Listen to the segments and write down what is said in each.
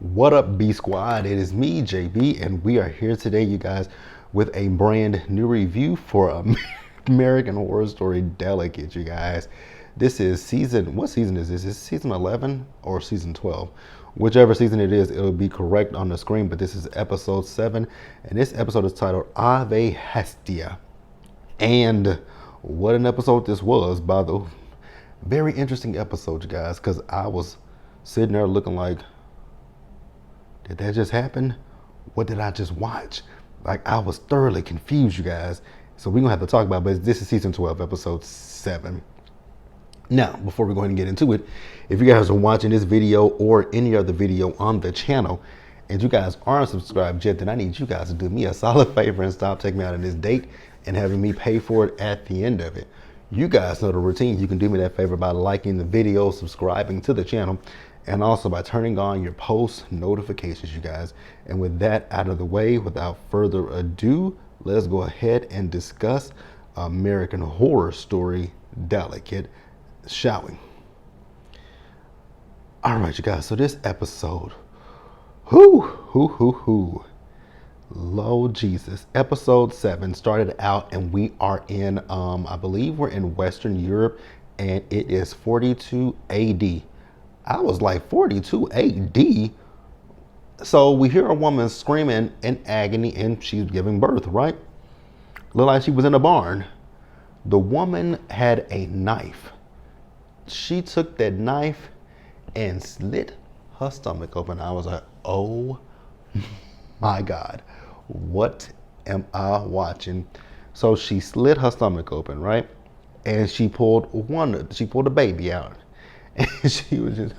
What up, B Squad? It is me, JB, and we are here today, you guys, with a brand new review for American Horror Story Delicate, you guys. This is what season is this? Is it season 11 or season 12? Whichever season it is, it'll be correct on the screen, but this is episode 7, and this episode is titled Ave Hestia. And what an episode this was, by the way. Very interesting episode, you guys, because I was sitting there looking like, did that just happen? What did I just watch? Like, I was thoroughly confused, you guys. So we're going to have to talk about it, but this is season 12, episode 7. Now, before we go ahead and get into it, if you guys are watching this video or any other video on the channel, and you guys aren't subscribed yet, then I need you guys to do me a solid favor and stop taking me out on this date and having me pay for it at the end of it. You guys know the routine. You can do me that favor by liking the video, subscribing to the channel, and also by turning on your post notifications, you guys. And with that out of the way, without further ado, let's go ahead and discuss American Horror Story Delicate, shall we? All right, you guys, so this episode, Lord Jesus. Episode 7 started out, and we are in, I believe we're in Western Europe, and it is 42 AD. I was like, 42 AD? So we hear a woman screaming in agony, and she's giving birth, right? Looked like she was in a barn. The woman had a knife. She took that knife and slit her stomach open. I was like, oh my God, what am I watching? So she slit her stomach open, right? And she pulled a baby out. And she was just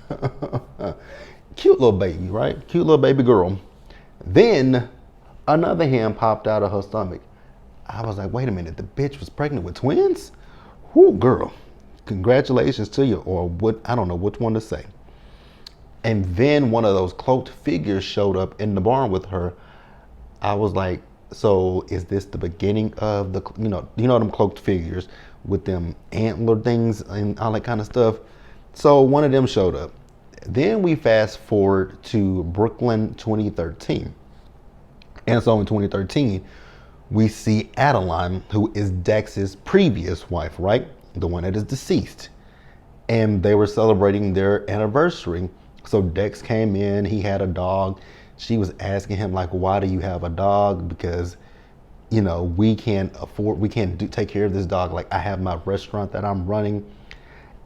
cute little baby, right? Cute little baby girl. Then another hand popped out of her stomach. I was like, wait a minute, the bitch was pregnant with twins? Whoo, girl, congratulations to you, or what, I don't know which one to say. And then one of those cloaked figures showed up in the barn with her. I was like, so is this the beginning of the, you know them cloaked figures with them antler things and all that kind of stuff? So one of them showed up. Then we fast forward to Brooklyn 2013. And so in 2013, we see Adeline, who is Dex's previous wife, right? The one that is deceased. And they were celebrating their anniversary. So Dex came in, he had a dog. She was asking him, like, why do you have a dog? Because, we can't take care of this dog. Like, I have my restaurant that I'm running.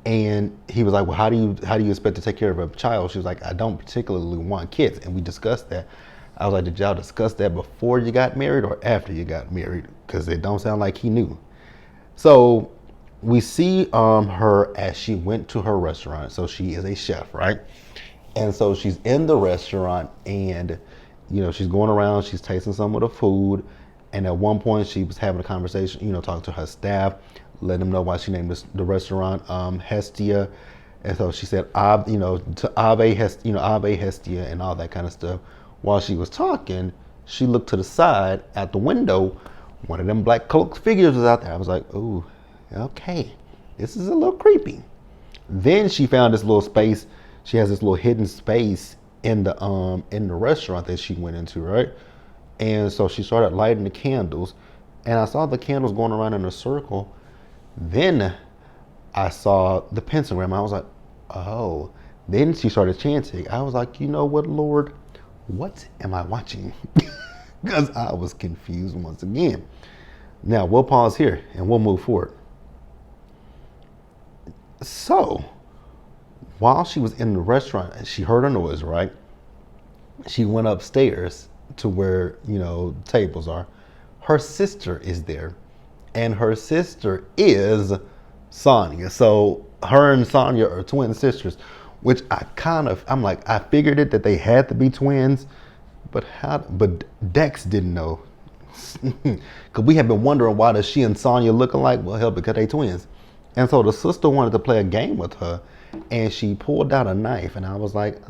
And he was like, well, how do you expect to take care of a child? She was like, I don't particularly want kids. And we discussed that. I was like, did y'all discuss that before you got married or after you got married? Because it don't sound like he knew. So we see her as she went to her restaurant. So she is a chef, right? And so she's in the restaurant, and she's going around, she's tasting some of the food. And at one point she was having a conversation, talking to her staff, letting them know why she named the restaurant Hestia. And so she said, to Ave Hestia and all that kind of stuff. While she was talking, she looked to the side at the window. One of them black cloaked figures was out there. I was like, ooh, okay, this is a little creepy. Then she found this little space. She has this little hidden space in the restaurant that she went into, right? And so she started lighting the candles, and I saw the candles going around in a circle. Then I saw the pentagram. I was like, oh. Then she started chanting. I was like, you know what, Lord? What am I watching? Because I was confused once again. Now, we'll pause here and we'll move forward. So, while she was in the restaurant, she heard a noise, right? She went upstairs to where, tables are. Her sister is there. And her sister is Sonia. So her and Sonia are twin sisters, which I'm like, I figured it that they had to be twins, but Dex didn't know. Because we have been wondering, why does she and Sonia look alike? Well, hell, because they twins. And so the sister wanted to play a game with her, and she pulled out a knife, and I was like,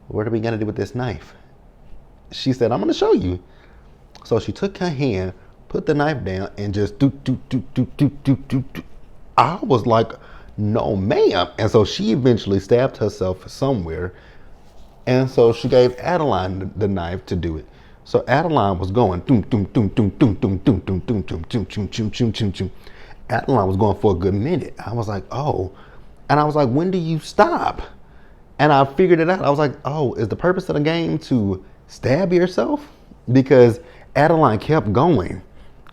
what are we gonna do with this knife? She said, I'm gonna show you. So she took her hand, put the knife down, and just do. I was like, no, ma'am. And so she eventually stabbed herself somewhere. And so she gave Adeline the knife to do it. So Adeline was going doom doom doom doom doom doom doom doom doom doom doom doom doom doom doom doom. Adeline was going for a good minute. I was like, oh. And I was like, when do you stop? And I figured it out. I was like, oh, is the purpose of the game to stab yourself? Because Adeline kept going.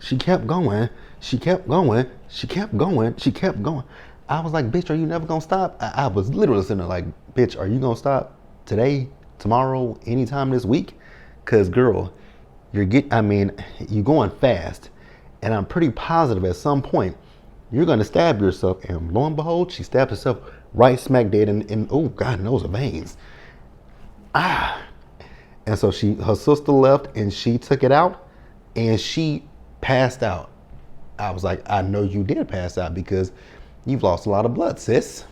She kept going. She kept going. She kept going. She kept going. I was like, bitch, are you never going to stop? I was literally sitting there like, bitch, are you going to stop today, tomorrow, anytime this week? Because, girl, you're going fast. And I'm pretty positive at some point you're going to stab yourself. And lo and behold, she stabbed herself right smack dead in oh, God knows her veins. And so her sister left and she took it out and she passed out. I was like, I know you did pass out because you've lost a lot of blood, sis.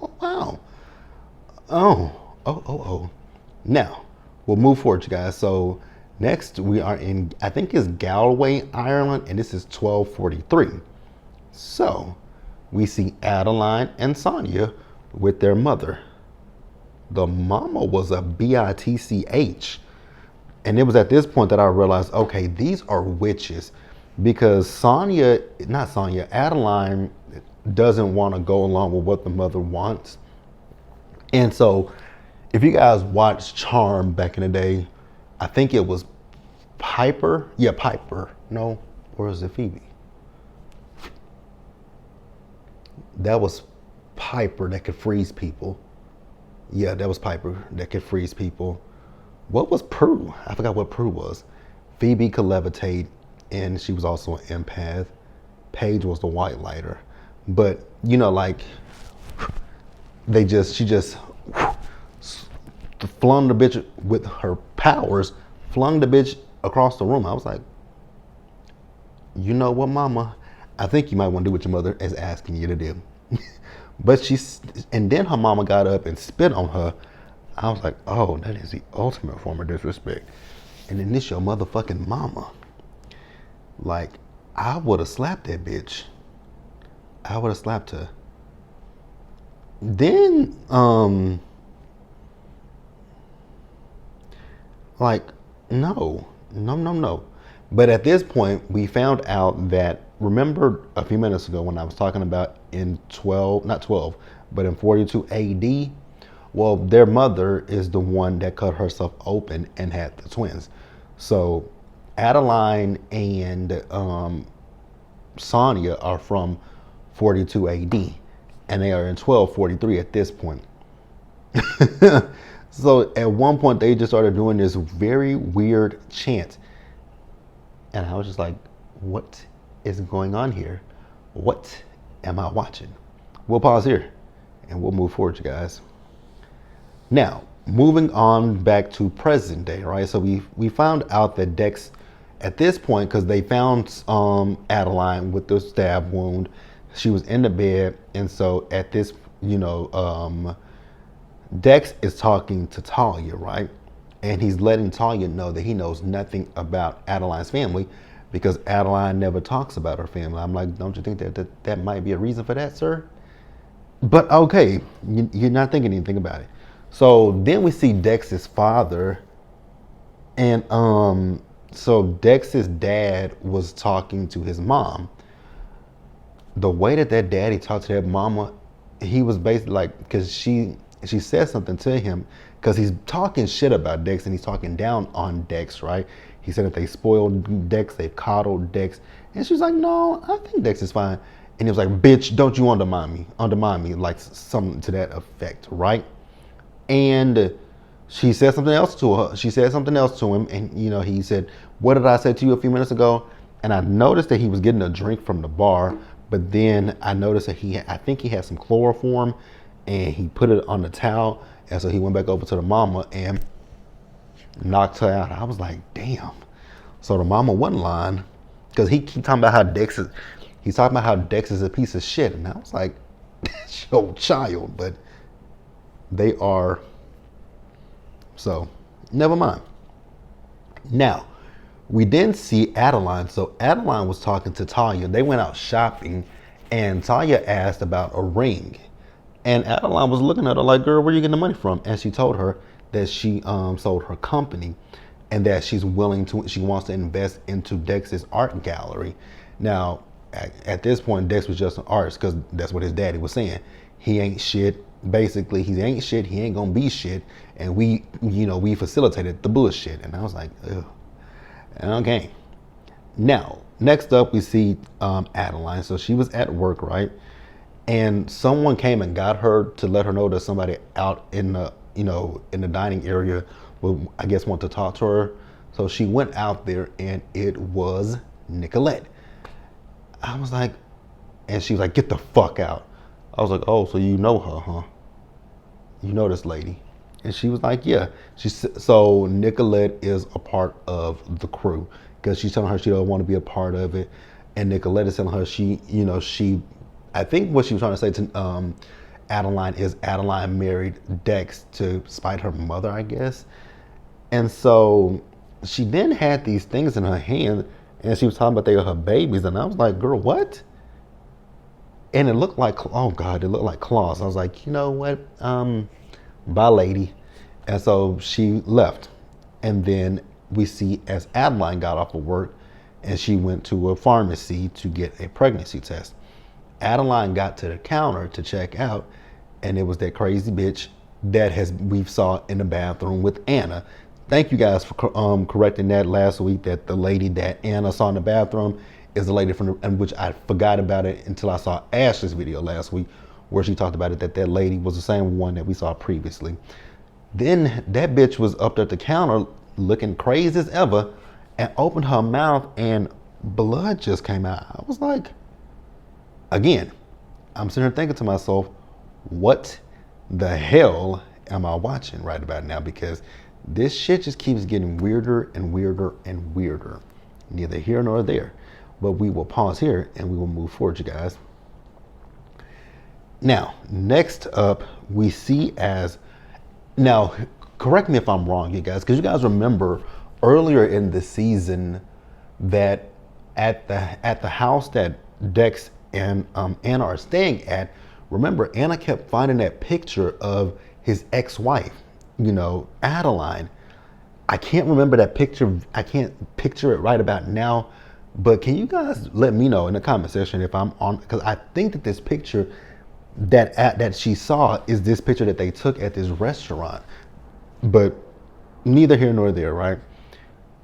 Oh, wow. Oh. Now, we'll move forward, you guys. So next we are in, I think it's Galway, Ireland, and this is 1243. So we see Adeline and Sonia with their mother. The mama was a bitch. And it was at this point that I realized, okay, these are witches. Because Adeline doesn't want to go along with what the mother wants. And so if you guys watched Charm back in the day, I think it was Piper. Yeah, Piper. No, or is it Phoebe? That was Piper that could freeze people. Yeah, that was Piper that could freeze people. What was Prue? I forgot what Prue was. Phoebe could levitate, and she was also an empath. Paige was the white lighter. But, you know, like, she just flung the bitch with her powers, flung the bitch across the room. I was like, you know what, mama? I think you might want to do what your mother is asking you to do. And then her mama got up and spit on her. I was like, oh, that is the ultimate form of disrespect. And then this your motherfucking mama. Like, I would have slapped that bitch. I would have slapped her. Then, like, no. But at this point, we found out that, remember a few minutes ago when I was talking about in 42 AD, well, their mother is the one that cut herself open and had the twins. So Adeline and Sonia are from 42 AD, and they are in 1243 at this point. So at one point, they just started doing this very weird chant. And I was just like, what is going on here? What am I watching? We'll pause here and we'll move forward, you guys. Now, moving on back to present day, right? So we found out that Dex, at this point, because they found Adeline with the stab wound, she was in the bed. And so at this, Dex is talking to Talia, right? And he's letting Talia know that he knows nothing about Adeline's family because Adeline never talks about her family. I'm like, don't you think that might be a reason for that, sir? But okay, you're not thinking anything about it. So then we see Dex's father, and so Dex's dad was talking to his mom. The way that daddy talked to that mama, he was basically like, because she said something to him, because he's talking shit about Dex and he's talking down on Dex, right? He said that they spoiled Dex, they coddled Dex. And she's like, no, I think Dex is fine. And he was like, bitch, don't you undermine me, like something to that effect, right? And she said something else to her. She said something else to him. And, he said, what did I say to you a few minutes ago? And I noticed that he was getting a drink from the bar. But then I noticed that I think he had some chloroform and he put it on the towel. And so he went back over to the mama and knocked her out. I was like, damn. So the mama wasn't lying, because he keep talking about how Dex is a piece of shit. And I was like, that's your child, but they are. So never mind. Now, we didn't see Adeline. So Adeline was talking to Talia. They went out shopping and Talia asked about a ring. And Adeline was looking at her like, girl, where are you getting the money from? And she told her that she sold her company, and that she wants to invest into Dex's art gallery. Now, at this point, Dex was just an artist because that's what his daddy was saying. He ain't shit. Basically, he ain't shit. He ain't gonna be shit. And we facilitated the bullshit. And I was like, ugh. Okay. Now, next up, we see Adeline. So she was at work, right? And someone came and got her to let her know that somebody out in the in the dining area would, I guess, want to talk to her. So she went out there, and it was Nicolette. I was like, and she was like, get the fuck out. I was like, oh, so you know her, huh? You know this lady? And she was like, yeah. So Nicolette is a part of the crew because she's telling her she don't want to be a part of it. And Nicolette is telling her I think what she was trying to say to Adeline is Adeline married Dex to spite her mother, I guess. And so she then had these things in her hand, and she was talking about they were her babies. And I was like, girl, what? And it looked like, oh God, it looked like claws. I was like, you know what? Bye, lady. And so she left. And then we see as Adeline got off of work and she went to a pharmacy to get a pregnancy test. Adeline got to the counter to check out, and it was that crazy bitch that we saw in the bathroom with Anna. Thank you guys for correcting that last week, that the lady that Anna saw in the bathroom is the lady and which I forgot about it until I saw Ashley's video last week where she talked about it, that lady was the same one that we saw previously. Then that bitch was up at the counter looking crazy as ever and opened her mouth and blood just came out. I was like, again, I'm sitting here thinking to myself, what the hell am I watching right about now? Because this shit just keeps getting weirder and weirder and weirder. Neither here nor there. But we will pause here and we will move forward, you guys. Now, next up, we see now, correct me if I'm wrong, you guys, because you guys remember earlier in the season that at the house that Dex and Anna are staying at, remember, Anna kept finding that picture of his ex-wife, Adeline. I can't remember that picture. I can't picture it right about now. But can you guys let me know in the comment section if I'm on? Because I think that this picture that she saw is this picture that they took at this restaurant. But neither here nor there, right?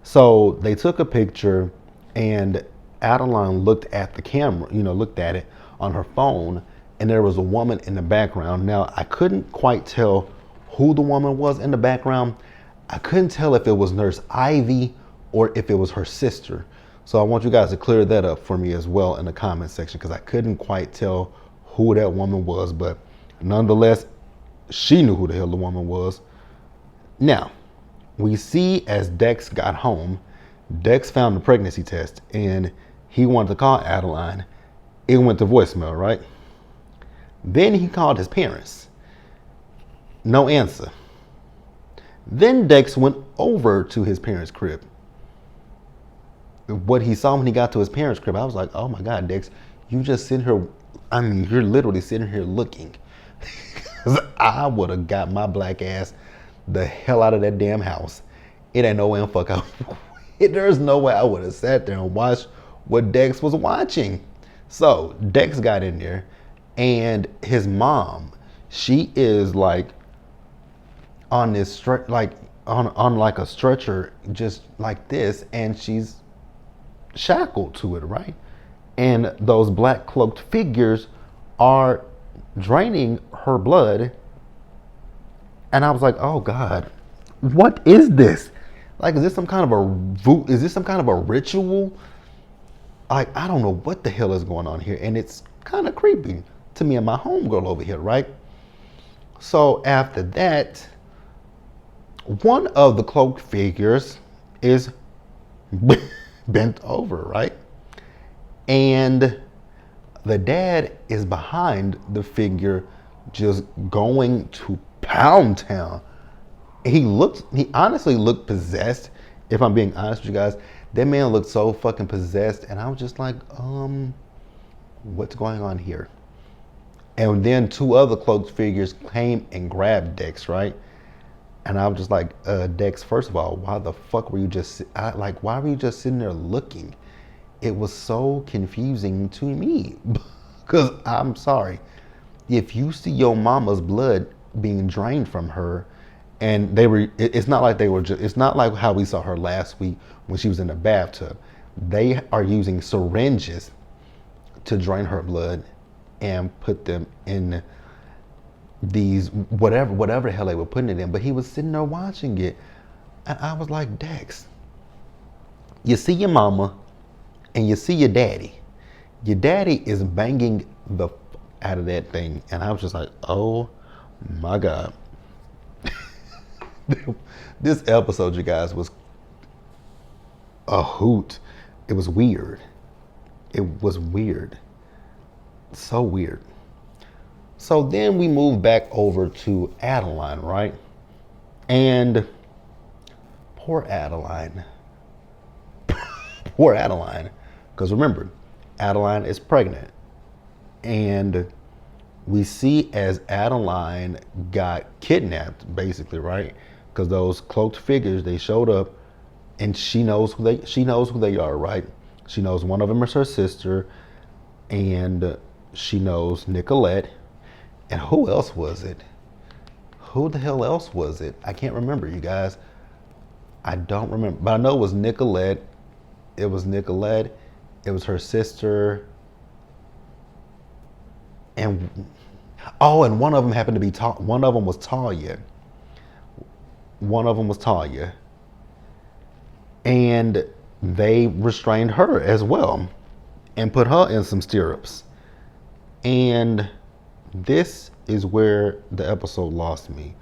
So they took a picture, and Adeline looked at the camera, looked at it on her phone, and there was a woman in the background. Now, I couldn't quite tell who the woman was in the background. I couldn't tell if it was Nurse Ivy or if it was her sister. So I want you guys to clear that up for me as well in the comment section, because I couldn't quite tell who that woman was, but nonetheless, she knew who the hell the woman was. Now, we see as Dex got home, Dex found the pregnancy test and he wanted to call Adeline. It went to voicemail, right? Then he called his parents. No answer. Then Dex went over to his parents' crib. What he saw when he got to his parents' crib, I was like, oh my God, Dex, you just sitting here. I mean, you're literally sitting here looking. I would have got my black ass the hell out of that damn house. It ain't no way in fuck out. There's no way I would have sat there and watched what Dex was watching. So Dex got in there, and his mom, she is like on this on like a stretcher, just like this, and she's shackled to it, right? And those black cloaked figures are draining her blood. And I was like, oh God, what is this? Like, is this some kind of a ritual? Like, I don't know what the hell is going on here. And it's kind of creepy to me and my homegirl over here, right? So after that, one of the cloaked figures is bent over, right? And the dad is behind the figure, just going to pound town. He honestly looked possessed. If I'm being honest with you guys, that man looked so fucking possessed. And I was just like, what's going on here? And then two other cloaked figures came and grabbed Dex, right? And I was just like, Dex, first of all, why the fuck were you why were you just sitting there looking? It was so confusing to me. Because I'm sorry. If you see your mama's blood being drained from her, and it's not like it's not like how we saw her last week when she was in the bathtub. They are using syringes to drain her blood and put them in these whatever the hell they were putting it in. But he was sitting there watching it, and I was like, Dex, you see your mama and you see your daddy. Your daddy is banging the out of that thing, and I was just like, oh my God. This episode, you guys, was a hoot. It was weird. It was weird. So weird. So then we move back over to Adeline, right? And poor Adeline. Poor Adeline. Because remember, Adeline is pregnant. And we see as Adeline got kidnapped, basically, right? Because those cloaked figures, they showed up, and she knows who they are, right? She knows one of them is her sister, and she knows Nicolette. And who else was it? Who the hell else was it? I can't remember, you guys. I don't remember, but I know it was Nicolette. It was Nicolette. It was her sister. And one of them happened to be one of them was Talia. One of them was Talia. And they restrained her as well and put her in some stirrups. And this is where the episode lost me.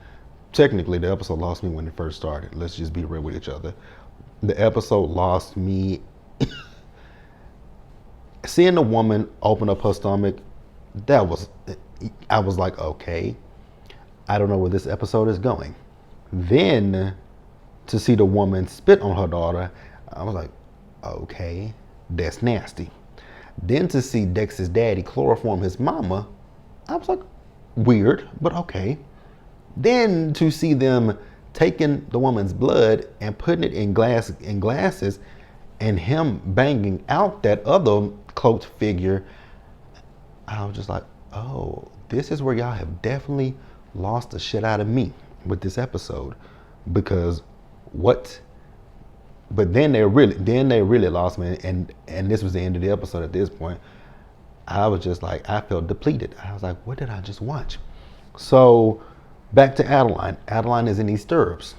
Technically, the episode lost me when it first started. Let's just be real with each other. The episode lost me seeing the woman open up her stomach. I was like, okay, I don't know where this episode is going. Then to see the woman spit on her daughter, I was like, okay, that's nasty. Then to see Dex's daddy chloroform his mama, I was like, weird, but okay. Then to see them taking the woman's blood and putting it in glasses, and him banging out that other cloaked figure, I was just like, oh, this is where y'all have definitely lost the shit out of me with this episode. Because what? But then they really lost me, and this was the end of the episode at this point. I was just like, I felt depleted. I was like, what did I just watch? So back to Adeline. Adeline is in these stirrups.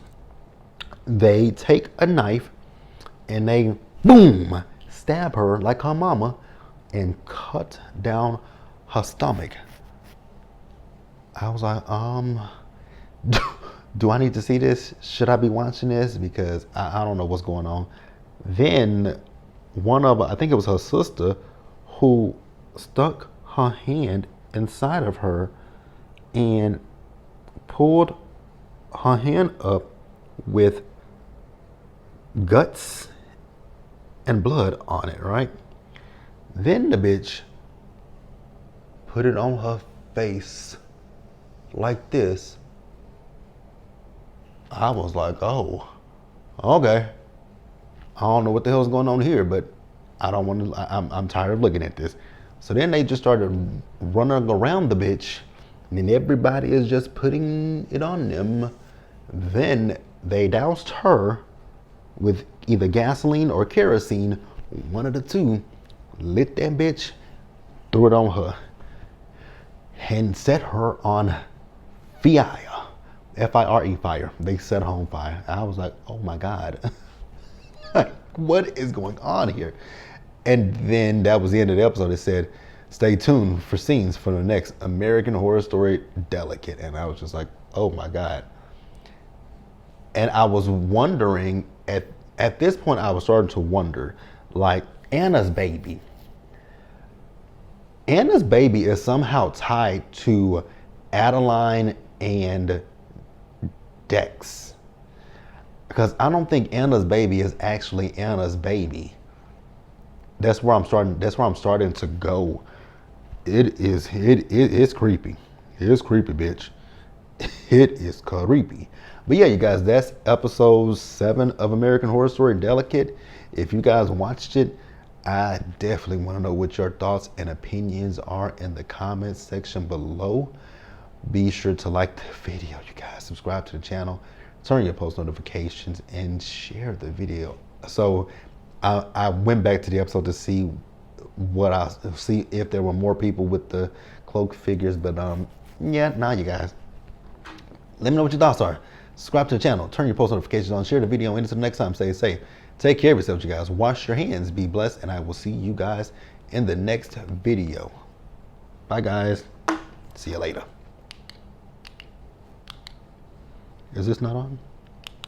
They take a knife and they, boom, stab her like her mama and cut down her stomach. I was like, do I need to see this? Should I be watching this? Because I don't know what's going on. Then I think it was her sister, who stuck her hand inside of her and pulled her hand up with guts and blood on it, right? Then the bitch put it on her face like this. I was like, oh, okay. I don't know what the hell's going on here, but I don't want to, I'm tired of looking at this. So then they just started running around the bitch, and then everybody is just putting it on them. Then they doused her with either gasoline or kerosene, one of the two, lit that bitch, threw it on her, and set her on fire. F-I-R-E, fire. They set her on fire. I was like, oh my God. What is going on here? And then that was the end of the episode. It said, stay tuned for scenes for the next American Horror Story Delicate. And I was just like, oh my God. And I was wondering, at this point, I was starting to wonder, like, Anna's baby. Anna's baby is somehow tied to Adeline and Dex. Because I don't think Anna's baby is actually Anna's baby. That's where I'm starting to go. It's creepy. It's creepy, bitch. It is creepy. But yeah, you guys, that's episode 7 of American Horror Story Delicate. If you guys watched it, I definitely want to know what your thoughts and opinions are in the comments section below. Be sure to like the video, you guys. Subscribe to the channel, turn your post notifications, and share the video. So I went back to the episode to see if there were more people with the cloak figures, but yeah, now you guys, let me know what your thoughts are. Subscribe to the channel, turn your post notifications on, share the video, and until next time, stay safe. Take care of yourselves, you guys. Wash your hands, be blessed, and I will see you guys in the next video. Bye, guys. See you later. Is this not on?